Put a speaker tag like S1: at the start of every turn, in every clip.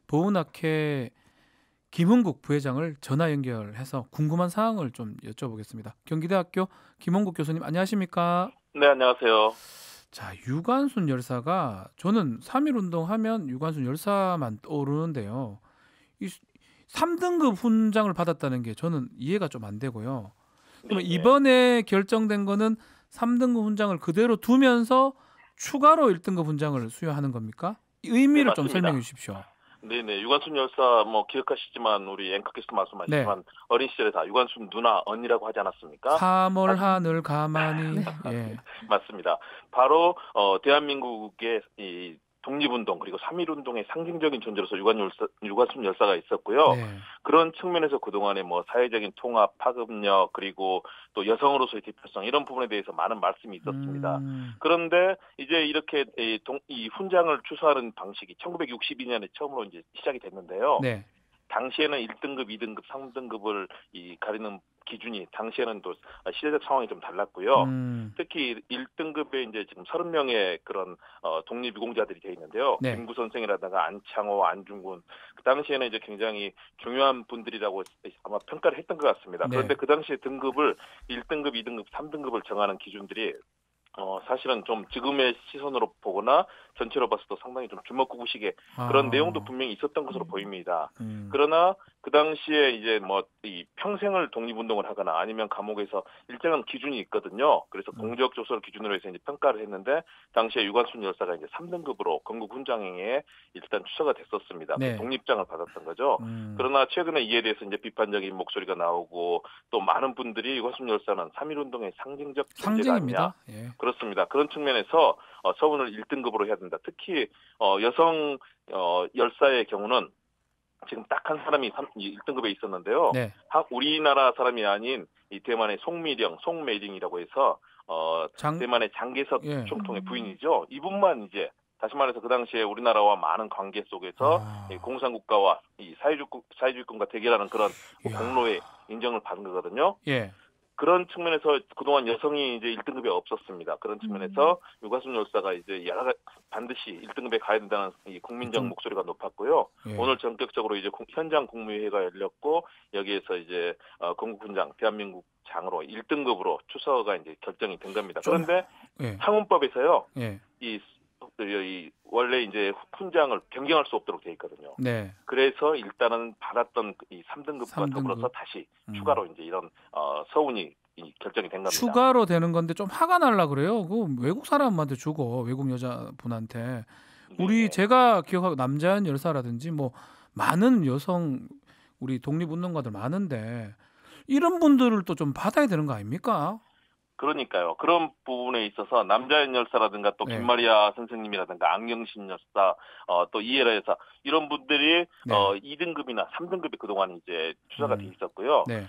S1: 보은학회 김흥국 부회장을 전화 연결해서 궁금한 사항을 좀 여쭤보겠습니다. 경기대학교 김흥국 교수님 안녕하십니까?
S2: 네, 안녕하세요.
S1: 자, 유관순 열사가 저는 3.1 운동하면 유관순 열사만 떠오르는데요. 이 3등급 훈장을 받았다는 게 저는 이해가 좀 안 되고요. 그러면
S2: 네네.
S1: 이번에 결정된 거는 3등급 훈장을 그대로 두면서 추가로 1등급 훈장을 수여하는 겁니까?
S2: 네,
S1: 의미를 좀 설명해
S2: 맞습니다.
S1: 주십시오.
S2: 네네. 유관순 열사 뭐 기억하시지만 우리 앵커께서
S1: 네.
S2: 말씀하셨지만 어린 시절에 다 유관순 누나, 언니라고 하지 않았습니까?
S1: 3월
S2: 사-
S1: 하늘 가만히
S3: 네.
S1: 예.
S2: 맞습니다. 바로 대한민국의 이 독립운동 그리고 3.1 운동의 상징적인 존재로서 유관순 열사가 있었고요.
S1: 네.
S2: 그런 측면에서 그동안에 뭐 사회적인 통합, 파급력 그리고 또 여성으로서의 대표성 이런 부분에 대해서 많은 말씀이 있었습니다.
S1: 음.
S2: 그런데 이제 이렇게 이 훈장을 추수하는 방식이 1962년에 처음으로 이제 시작이 됐는데요.
S1: 네.
S2: 당시에는 1등급, 2등급, 3등급을 가리는 기준이 당시에는 또 시대적 상황이 좀 달랐고요.
S1: 음.
S2: 특히 1등급에 이제 지금 30명의 그런 독립유공자들이 되어 있는데요.
S1: 네.
S2: 김구 선생이라든가 안창호, 안중근 그 당시에는 이제 굉장히 중요한 분들이라고 아마 평가를 했던 것 같습니다.
S1: 네.
S2: 그런데 그 당시에 등급을 1등급, 2등급, 3등급을 정하는 기준들이 사실은 좀 지금의 시선으로 보거나 전체로 봤을 때 상당히 좀 주먹구구식의 그런 내용도 분명히 있었던 것으로 보입니다.
S1: 음.
S2: 그러나 그 당시에 이제 뭐 이 평생을 독립운동을 하거나 아니면 감옥에서 일정한 기준이 있거든요. 그래서 공적 조서를 기준으로 해서 이제 평가를 했는데 당시에 유관순 열사가 이제 3등급으로 건국 훈장에 일단 추서가 됐었습니다.
S1: 네.
S2: 독립장을 받았던 거죠. 그러나 최근에 이에 대해서 이제 비판적인 목소리가 나오고 또 많은 분들이 유관순 열사는 3.1 운동의 상징적 존재가 아니냐.
S1: 상징입니다. 예.
S2: 그렇습니다. 그런 측면에서 서훈을 1등급으로 해야 된다. 특히 여성 열사의 경우는 지금 딱 한 사람이 1등급에 있었는데요.
S1: 네.
S2: 우리나라 사람이 아닌 이 대만의 송미령, 송매링이라고 해서 대만의 장개석
S1: 예.
S2: 총통의 부인이죠. 이분만 이제 다시 말해서 그 당시에 우리나라와 많은 관계 속에서 이 공산국가와 이 사회주의권과 대결하는 그런
S1: 이야.
S2: 공로의 인정을 받은 거거든요.
S1: 예.
S2: 그런 측면에서 그동안 여성이 이제 1등급에 없었습니다. 그런 측면에서 유관순 열사가 이제 반드시 1등급에 가야 된다는 이 국민적 목소리가 높았고요.
S1: 예.
S2: 오늘 전격적으로 이제 현장 국무회의가 열렸고 여기에서 이제 건국훈장 대한민국 장으로 1등급으로 추서가 이제 결정이 된 겁니다. 그런데
S1: 예.
S2: 상훈법에서요.
S1: 예.
S2: 이 원래 이제 훈장을 변경할 수 없도록 돼 있거든요.
S1: 네.
S2: 그래서 일단은 받았던 이 3등급과
S1: 3등급.
S2: 더불어서 다시 추가로 이제 이런 서훈이 결정이 된 겁니다.
S1: 추가로 되는 건데 좀 화가 날라 그래요. 그 외국 사람한테 주고 외국 여자분한테 우리 제가 기억하고 남자연 열사라든지 뭐 많은 여성 우리 독립운동가들 많은데 이런 분들을 또 좀 받아야 되는 거 아닙니까?
S2: 그러니까요. 그런 부분에 있어서 남자연 열사라든가 또
S1: 네.
S2: 김마리아 선생님이라든가 안경신 열사, 또 이해라 열사 이런 분들이
S1: 네.
S2: 2등급이나 3등급이 그동안 이제 추가가 돼 있었고요.
S1: 네.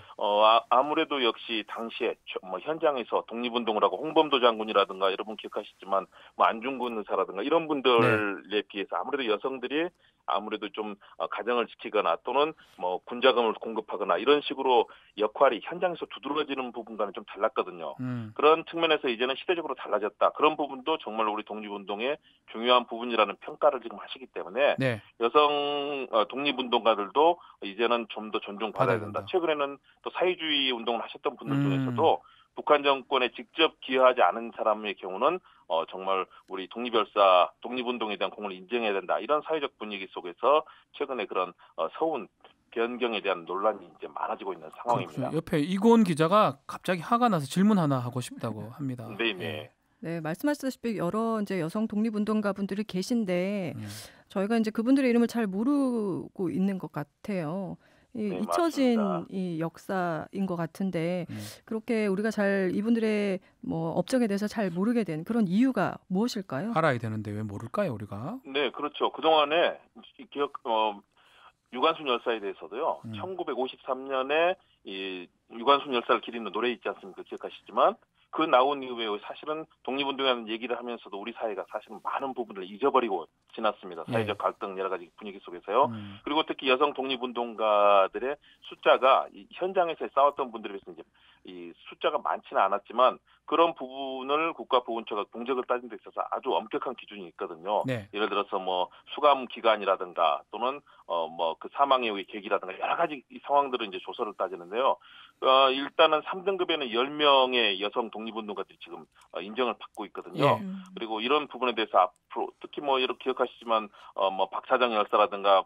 S2: 아무래도 역시 당시에 뭐 현장에서 독립운동을 하고 홍범도 장군이라든가 여러분 기억하시지만 뭐 안중근 의사라든가 이런 분들에 비해서 아무래도 여성들이 아무래도 좀 가정을 지키거나 또는 뭐 군자금을 공급하거나 이런 식으로 역할이 현장에서 두드러지는 부분과는 좀 달랐거든요. 그런 측면에서 이제는 시대적으로 달라졌다. 그런 부분도 정말 우리 독립운동의 중요한 부분이라는 평가를 지금 하시기 때문에
S1: 네.
S2: 여성 독립운동가들도 이제는 좀 더 존중받아야 된다.
S1: 된다.
S2: 최근에는 또 사회주의 운동을 하셨던 분들 중에서도 북한 정권에 직접 기여하지 않은 사람의 경우는 정말 우리 독립열사, 독립운동에 대한 공을 인정해야 된다. 이런 사회적 분위기 속에서 최근에 그런 서훈 변경에 대한 논란이 이제 많아지고 있는 상황입니다.
S1: 그렇군요. 옆에 이고은 기자가 갑자기 화가 나서 질문 하나 하고 싶다고 합니다.
S2: 네.
S1: 예.
S3: 네, 말씀하셨다시피 여러 이제 여성 독립운동가 분들이 계신데 저희가 이제 그분들의 이름을 잘 모르고 있는 것 같아요.
S2: 네,
S3: 잊혀진
S2: 맞습니다.
S3: 이 역사인 것 같은데 그렇게 우리가 잘 이분들의 뭐 업적에 대해서 잘 모르게 된 그런 이유가 무엇일까요?
S1: 알아야 되는데 왜 모를까요, 우리가?
S2: 네, 그렇죠. 그동안에 유관순 열사에 대해서도요. 1953년에 이 유관순 열사를 기리는 노래 있지 않습니까? 기억하시지만 그 나온 이후에 사실은 독립운동이라는 얘기를 하면서도 우리 사회가 사실은 많은 부분을 잊어버리고 지났습니다. 사회적 갈등 여러 가지 분위기 속에서요. 그리고 특히 여성 독립운동가들의 숫자가 이 현장에서 싸웠던 분들에 비해서 이제 이 숫자가 많지는 않았지만 그런 부분을 국가보훈처가 공적을 따진 데 있어서 아주 엄격한 기준이 있거든요.
S1: 네.
S2: 예를 들어서 뭐 수감 기간이라든가 또는 뭐 그 사망의 계기라든가 여러 가지 이 상황들을 이제 조서를 따지는데요. 일단은 3등급에는 10명의 여성 독립운동가들이 지금 인정을 받고 있거든요.
S1: 예.
S2: 그리고 이런 부분에 대해서 앞으로 특히 뭐 이렇게 기억하시지만 뭐 박사장 열사라든가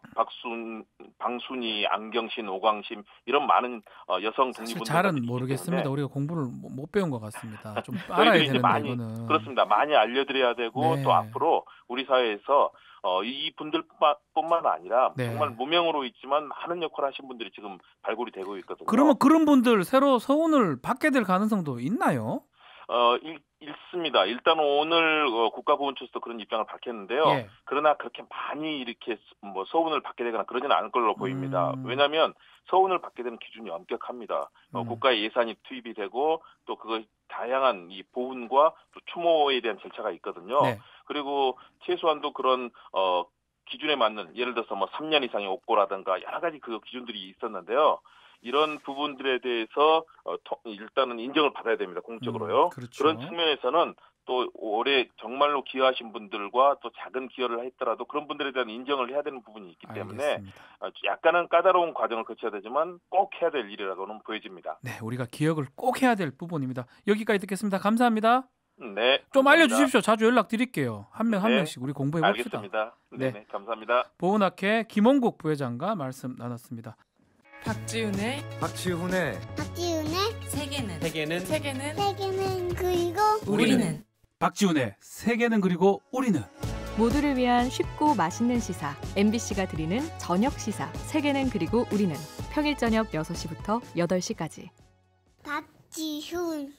S2: 방순이, 안경신, 오광심 이런 많은 여성
S1: 사실
S2: 독립운동가들이
S1: 잘은
S2: 있기
S1: 모르겠습니다.
S2: 때문에
S1: 우리가 공부를 못 배운 것 같습니다. 좀 알아야
S2: 저희들이 이제
S1: 되는데
S2: 많이
S1: 이거는.
S2: 그렇습니다. 많이 알려드려야 되고
S1: 네.
S2: 또 앞으로 우리 사회에서 이 분들뿐만 아니라
S1: 네.
S2: 정말 무명으로 있지만 많은 역할을 하신 분들이 지금 발굴이 되고 있거든요.
S1: 그러면 그런 분들 새로 서훈을 받게 될 가능성도 있나요?
S2: 있습니다. 일단 오늘 국가보훈처에서도 그런 입장을 밝혔는데요.
S1: 예.
S2: 그러나 그렇게 많이 이렇게 뭐 서훈을 받게 되거나 그러지는 않을 걸로 보입니다. 왜냐하면 서훈을 받게 되는 기준이 엄격합니다. 국가의 예산이 투입이 되고 또 그거 다양한 이 보훈과 또 추모에 대한 절차가 있거든요.
S1: 네.
S2: 그리고 최소한도 그런 기준에 맞는 예를 들어서 뭐 3년 이상의 옥고라든가 여러 가지 그 기준들이 있었는데요. 이런 부분들에 대해서 일단은 인정을 받아야 됩니다. 공적으로요.
S1: 그렇죠.
S2: 그런 측면에서는 또 올해 정말로 기여하신 분들과 또 작은 기여를 했더라도 그런 분들에 대한 인정을 해야 되는 부분이 있기 때문에
S1: 알겠습니다.
S2: 약간은 까다로운 과정을 거쳐야 되지만 꼭 해야 될 일이라고는 보여집니다.
S1: 네, 우리가 기억을 꼭 해야 될 부분입니다. 여기까지 듣겠습니다. 감사합니다.
S2: 네.
S1: 좀
S2: 감사합니다.
S1: 알려주십시오. 자주 연락드릴게요. 한 명 한
S2: 네.
S1: 명씩 우리 공부해 봅시다.
S2: 알겠습니다.
S1: 네.
S2: 네, 감사합니다.
S1: 보훈학회 김원국 부회장과 말씀 나눴습니다.
S4: 박지훈의 세계는
S5: 그리고
S4: 우리는
S1: 박지훈의 세계는 그리고 우리는
S6: 모두를 위한 쉽고 맛있는 시사 MBC가 드리는 저녁 시사 세계는 그리고 우리는 평일 저녁 6시부터 8시까지
S5: 박지훈